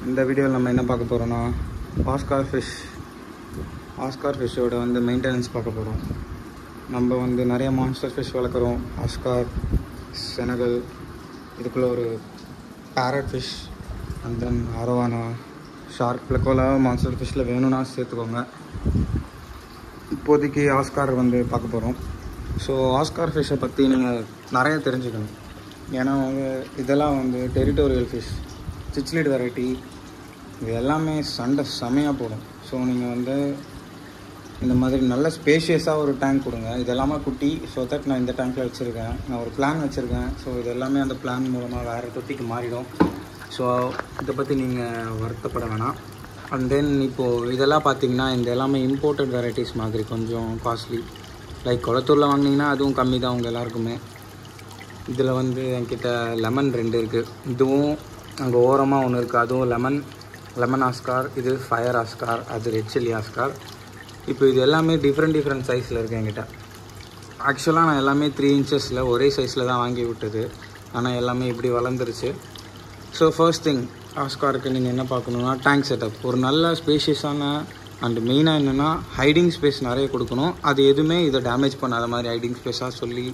இந்த வீடியோவில் நம்ம என்ன பார்க்க போகிறோன்னா ஆஸ்கார் ஃபிஷ்ஷோட வந்து மெயின்டெனன்ஸ் பார்க்க போகிறோம். நம்ம வந்து நிறைய மான்ஸ்டர் ஃபிஷ் வளர்க்குறோம். ஆஸ்கார், செனகல், இதுக்குள்ளே ஒரு parrot fish and then arowana, shark, பிளக்கோலா மான்ஸ்டர் ஃபிஷ்ஷில் வேணும்னா சேர்த்துக்கோங்க. இப்போதைக்கு ஆஸ்கார் வந்து பார்க்க போகிறோம். ஸோ ஆஸ்கார் ஃபிஷ்ஷை பற்றி நீங்கள் நிறைய தெரிஞ்சுக்கணும். ஏன்னா வந்து இதெல்லாம் வந்து டெரிட்டோரியல் ஃபிஷ், சிச்லிட் வெரைட்டி, இது எல்லாமே சண்டை செமையாக போடும். ஸோ நீங்கள் வந்து இந்த மாதிரி நல்ல ஸ்பேஷியஸாக ஒரு டேங்க் கொடுங்க. இது எல்லாமே குட்டி. ஸோ தட் நான் இந்த டேங்க்கில் வச்சுருக்கேன். நான் ஒரு பிளான் வச்சுருக்கேன். ஸோ இது எல்லாமே அந்த பிளான் மூலமாக வேறு தொட்டிக்கு மாறிடும். ஸோ இதை பற்றி நீங்கள் வருத்தப்பட வேணாம். அண்ட் தென் இப்போது இதெல்லாம் பார்த்தீங்கன்னா இந்த எல்லாமே இம்போர்ட்டட் வெரைட்டிஸ் மாதிரி கொஞ்சம் காஸ்ட்லி. லைக் குளத்தூரில் வாங்கினீங்கன்னா அதுவும் கம்மி தான் உங்கள் எல்லாருக்குமே. இதில் வந்து என்கிட்ட லெமன் 2 இருக்குது. இதுவும் அங்கே ஓரமாக ஒன்று இருக்குது, அதுவும் லெமன் ஆஸ்கார். இது ஃபயர் ஆஸ்கார், அது ரெட் சில்லி ஆஸ்கார். இப்போ இது எல்லாமே டிஃப்ரெண்ட் சைஸில் இருக்குது என்கிட்ட. ஆக்சுவலாக நான் எல்லாமே 3 இன்ச்சஸில் ஒரே சைஸில் தான் வாங்கி விட்டது. ஆனால் எல்லாமே இப்படி வளர்ந்துருச்சு. ஸோ ஃபர்ஸ்ட் திங், ஆஸ்காருக்கு நீங்கள் என்ன பார்க்கணுன்னா டேங்க் செட்டப். ஒரு நல்ல ஸ்பேஷியஸான அண்ட் மெயினாக என்னென்னா ஹைடிங் ஸ்பேஸ் நிறைய கொடுக்கணும். அது எதுவுமே இதை டேமேஜ் பண்ணாத மாதிரி ஹைடிங் ஸ்பேஸாக சொல்லி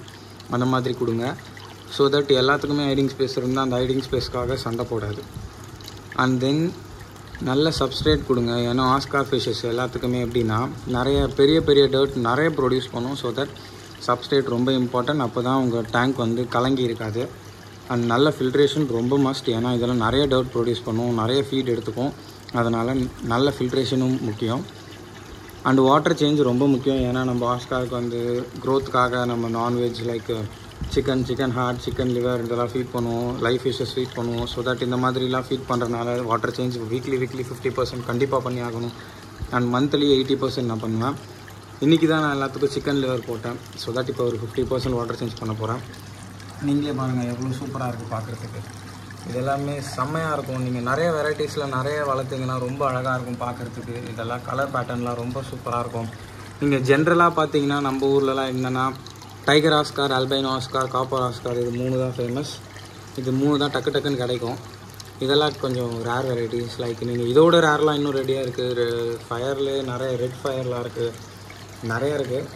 அந்த மாதிரி கொடுங்க. ஸோ தட் எல்லாத்துக்குமே ஹைடிங் ஸ்பேஸ் இருந்தால் அந்த ஹைடிங் ஸ்பேஸ்க்காக சண்டை போடாது. அண்ட் தென் நல்ல சப்ஸ்ட்ரேட் கொடுங்க. ஏன்னா ஆஸ்கார் ஃபிஷஸ் எல்லாத்துக்குமே எப்படின்னா நிறைய பெரிய டர்ட் நிறைய ப்ரொடியூஸ் பண்ணும். ஸோ தட் சப்ஸ்ட்ரேட் ரொம்ப இம்பார்ட்டன்ட். அப்போ தான் உங்கள் டேங்க் வந்து கலங்கி இருக்காது. அண்ட் நல்ல ஃபில்ட்ரேஷன் ரொம்ப மஸ்ட். ஏன்னா இதெல்லாம் நிறைய டர்ட் ப்ரொடியூஸ் பண்ணும், நிறைய ஃபீட் எடுத்துக்கும். அதனால் நல்ல ஃபில்ட்ரேஷனும் முக்கியம். அண்ட் வாட்டர் சேஞ்ச் ரொம்ப முக்கியம். ஏன்னா நம்ம ஆஸ்காருக்கு வந்து க்ரோத்துக்காக நம்ம non veg like chicken heart, chicken liver இதெல்லாம் ஃபீட் பண்ணுவோம். லைவ் ஃபிஷ்ஷஸ் ஃபீட் பண்ணுவோம். ஸோ தட் இந்த மாதிரிலாம் ஃபீட் பண்ணுறதுனால வாட்டர் சேஞ்ச் வீக்லி 50% கண்டிப்பாக பண்ணி ஆகணும். அண்ட் மந்த்லி 80% நான் பண்ணுவேன். இன்றைக்கி தான் நான் எல்லாத்துக்கும் சிக்கன் லிவர் போட்டேன். ஸோ தட் இப்போ ஒரு 50% வாட்டர் சேஞ்ச் பண்ண போகிறேன். நீங்களே பாருங்கள் எவ்வளோ சூப்பராக இருக்குது பார்க்குறதுக்கு. இது எல்லாமே செம்மையாக இருக்கும். நீங்கள் நிறைய வெரைட்டிஸில் நிறைய வளர்த்திங்கன்னா ரொம்ப அழகாக இருக்கும் பார்க்குறதுக்கு. இதெல்லாம் கலர் பேட்டர்ன்லாம் ரொம்ப சூப்பராக இருக்கும். நீங்கள் ஜென்ரலாக பார்த்தீங்கன்னா நம்ம ஊர்லலாம் என்னென்னா tiger Oscar, albino Oscar, copper Oscar, இது 3 தான் ஃபேமஸ். இது 3 தான் டக்குன்னு கிடைக்கும். இதெல்லாம் கொஞ்சம் ரேர் வெரைட்டிஸ். லைக் நீங்கள் இதோட ரேர்லாம் இன்னும் ரெடியாக இருக்குது. ஃபயர்லேயே நிறைய ரெட் ஃபயர்லாம் இருக்குது, நிறைய இருக்குது.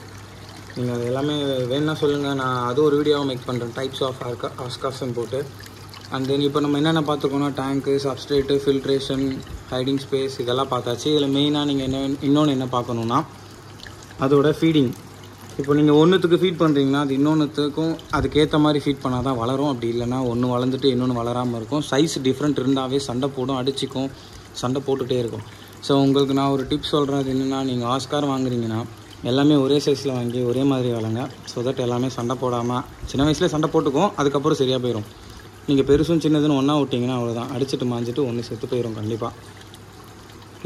நீங்கள் அது எல்லாமே வேணுன்னா சொல்லுங்கள், நான் அது ஒரு வீடியோவை மேக் பண்ணுறேன் டைப்ஸ் ஆஃப் ஆஸ்கார்ஸ்ன்னு போட்டு. அண்ட் தென் இப்போ நம்ம என்னென்ன பார்த்துருக்கோன்னா டேங்க்கு, சப்ஸ்ட்ரேட்டு, ஃபில்ட்ரேஷன், ஹைடிங் ஸ்பேஸ் இதெல்லாம் பார்த்தாச்சு. இதில் மெயினாக நீங்கள் இன்னொன்று என்ன பார்க்கணுன்னா அதோட ஃபீடிங். இப்போ நீங்கள் ஒன்றுத்துக்கு ஃபீட் பண்ணுறீங்கன்னா அது இன்னொன்றுத்துக்கும் அதுக்கேற்ற மாதிரி ஃபீட் பண்ணால் தான் வளரும். அப்படி இல்லைனா ஒன்று வளர்ந்துட்டு இன்னொன்று வளராமல் இருக்கும். சைஸ் டிஃப்ரெண்ட் இருந்தாவே சண்டை போடும், அடிச்சிக்கும், சண்டை போட்டுகிட்டே இருக்கும். ஸோ உங்களுக்கு நான் ஒரு டிப்ஸ் சொல்கிறேன். அது என்னென்னா நீங்கள் ஆஸ்கார் வாங்குறீங்கன்னா எல்லாமே ஒரே சைஸில் வாங்கி ஒரே மாதிரி வளங்க. ஸோ தட் எல்லாமே சண்டை போடாமல், சின்ன வயசுலேயே சண்டை போட்டுக்கும், அதுக்கப்புறம் சரியாக போயிடும். நீங்கள் பெருசும் சின்னதுன்னு ஒன்றா விட்டிங்கன்னா அவ்வளோதான், அடிச்சுட்டு மாஞ்சிட்டு ஒன்று செத்து போயிடும் கண்டிப்பாக.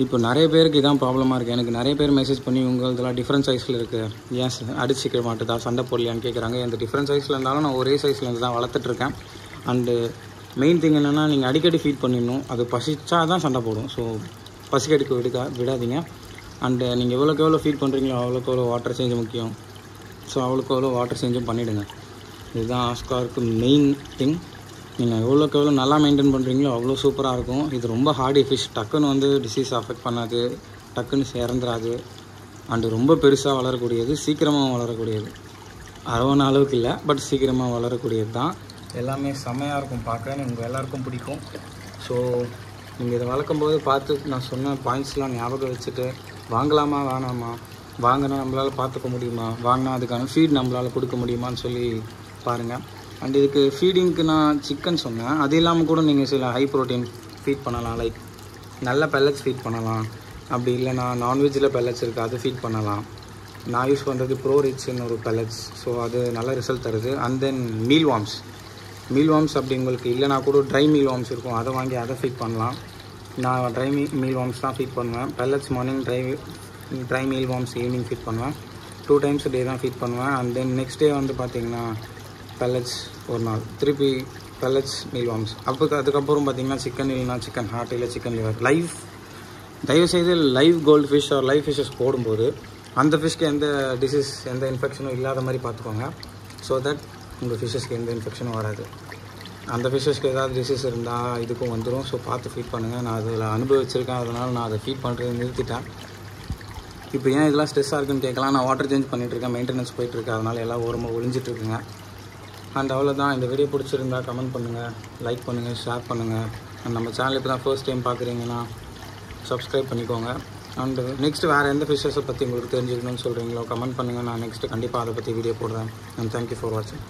இப்போ நிறைய பேருக்கு இதான் ப்ராப்ளமாக இருக்குது. எனக்கு நிறைய பேர் மெசேஜ் பண்ணி உங்களதெல்லாம் டிஃப்ரெண்ட் சைஸில் இருக்குது, ஏன் அடிச்சிக்க மாட்டுதா, சண்டை போடலையான்னு கேட்குறாங்க. எந்த டிஃப்ரெண்ட் சைஸில் இருந்தாலும் நான் ஒரே சைஸில் இருந்து தான் வளர்த்துட்ருக்கேன். அண்டு மெயின் திங் என்னென்னா நீங்கள் அடிக்கடி ஃபீட் பண்ணிடணும். அது பசிச்சா தான் சண்டை போடும். ஸோ பசிக்கடிக்க விடாதீங்க. அண்டு நீங்கள் எவ்வளோக்கு ஃபீட் பண்ணுறீங்களோ அவ்வளோக்கு எவ்வளோ வாட்டர் சேஞ்ச் முக்கியம். ஸோ அவ்வளோக்கு எவ்வளோ வாட்டர் சேஞ்சும் பண்ணிவிடுங்க. இதுதான் ஆஸ்காருக்கு மெயின் திங். நீங்கள் எவ்வளோக்கு எவ்வளோ நல்லா மெயின்டைன் பண்ணுறீங்களோ அவ்வளோ சூப்பராக இருக்கும். இது ரொம்ப ஹார்டி ஃபிஷ். டக்குன்னு வந்து டிசீஸ் அஃபெக்ட் பண்ணாது, டக்குன்னு இறந்துராது. அண்டு ரொம்ப பெருசாக வளரக்கூடியது, சீக்கிரமாக வளரக்கூடியது. அரோவானா அளவுக்கு இல்லை, பட் சீக்கிரமாக வளரக்கூடியது தான். எல்லாமே செம்மையாக இருக்கும் பார்க்க, உங்கள் எல்லாருக்கும் பிடிக்கும். ஸோ நீங்கள் இதை வளர்க்கும்போது பார்த்து நான் சொன்ன பாயிண்ட்ஸ்லாம் ஞாபகம் வச்சுட்டு வாங்கலாமா வேணாமா, வாங்கினா நம்மளால் பார்த்துக்க முடியுமா, வாங்கினா அதுக்கான ஃபீட் நம்மளால் கொடுக்க முடியுமான்னு சொல்லி பாருங்கள். அண்ட் இதுக்கு ஃபீடிங்க்கு நான் சிக்கன் சொன்னேன். அது இல்லாமல் கூட நீங்கள் சில ஹை ப்ரோட்டீன் ஃபீட் பண்ணலாம். லைக் நல்ல பெல்லட்ஸ் ஃபீட் பண்ணலாம். அப்படி இல்லைனா நான்வெஜ்ஜில் பெல்லட்ஸ் இருக்குது, அது ஃபீட் பண்ணலாம். நான் யூஸ் பண்ணுறது ப்ரோ ரிச்னு ஒரு பெல்லட்ஸ். ஸோ அது நல்ல ரிசல்ட் தருது. அண்ட் தென் மீல் வார்ம்ஸ் அப்படி உங்களுக்கு இல்லைனா கூட ட்ரை மீல் வார்ம்ஸ் இருக்கும், அதை வாங்கி அதை ஃபீட் பண்ணலாம். நான் ட்ரை மீல் வார்ம்ஸ் தான் ஃபீட் பண்ணுவேன். Pellets morning, dry mealworms evening feed பண்ணுவேன். 2 times a day தான் ஃபீட் பண்ணுவேன். அண்ட் தென் நெக்ஸ்ட் டே வந்து பார்த்திங்கன்னா பெல்லட்ஸ் ஒரு நாள், திருப்பி பெல்லட்ஸ், மீல் வார்ம்ஸ். அதுக்கப்புறம் பார்த்திங்கன்னா சிக்கன் இல்லைனா சிக்கன் ஹார்ட் இல்லை சிக்கன் லிவர். தயவுசெய்து live goldfish or live fishes போடும்போது அந்த ஃபிஷ்க்கு எந்த டிசீஸ், எந்த இன்ஃபெக்ஷனும் இல்லாத மாதிரி பார்த்துக்கோங்க. ஸோ தட் உங்கள் ஃபிஷ்ஷஸ்க்கு எந்த இன்ஃபெக்ஷனும் வராது. அந்த ஃபிஷ்ஷஸ்க்கு ஏதாவது டிசீஸ் இருந்தால் இதுக்கும் வந்துடும். ஸோ பார்த்து ஃபீட் பண்ணுங்கள். நான் அதில் அனுபவிச்சிருக்கேன், அதனால் நான் அதை ஃபீட் பண்ணுறது நிறுத்திட்டேன். இப்போ ஏன் இதெல்லாம் ஸ்ட்ரெஸ்ஸாக இருக்குன்னு கேட்கலாம். நான் வாட்டர் சேஞ்ச் பண்ணிகிட்ருக்கேன், மெயின்டெனன்ஸ் போயிட்டுருக்கேன், அதனால் எல்லாம் ஓரமாக ஒழிஞ்சிட்ருக்குங்க. அண்ட் அவ்வளோதான். இந்த வீடியோ பிடிச்சிருந்தா கமெண்ட் பண்ணுங்கள், லைக் பண்ணுங்கள், ஷேர் பண்ணுங்கள். அண்ட் நம்ம சேனல் இப்போ தான் ஃபர்ஸ்ட் டைம் பார்க்குறீங்கன்னா சப்ஸ்கிரைப் பண்ணிக்கோங்க. அண்டு நெக்ஸ்ட்டு வேறு எந்த ஃபிஷ்ஷஸை பற்றி உங்களுக்கு தெரிஞ்சுக்கணும்னு சொல்கிறீங்களோ கமெண்ட் பண்ணுங்கள். நான் நெக்ஸ்ட்டு கண்டிப்பாக அதை பற்றி வீடியோ போடுறேன். அண்ட் தேங்க்யூ ஃபார் வாட்சிங்.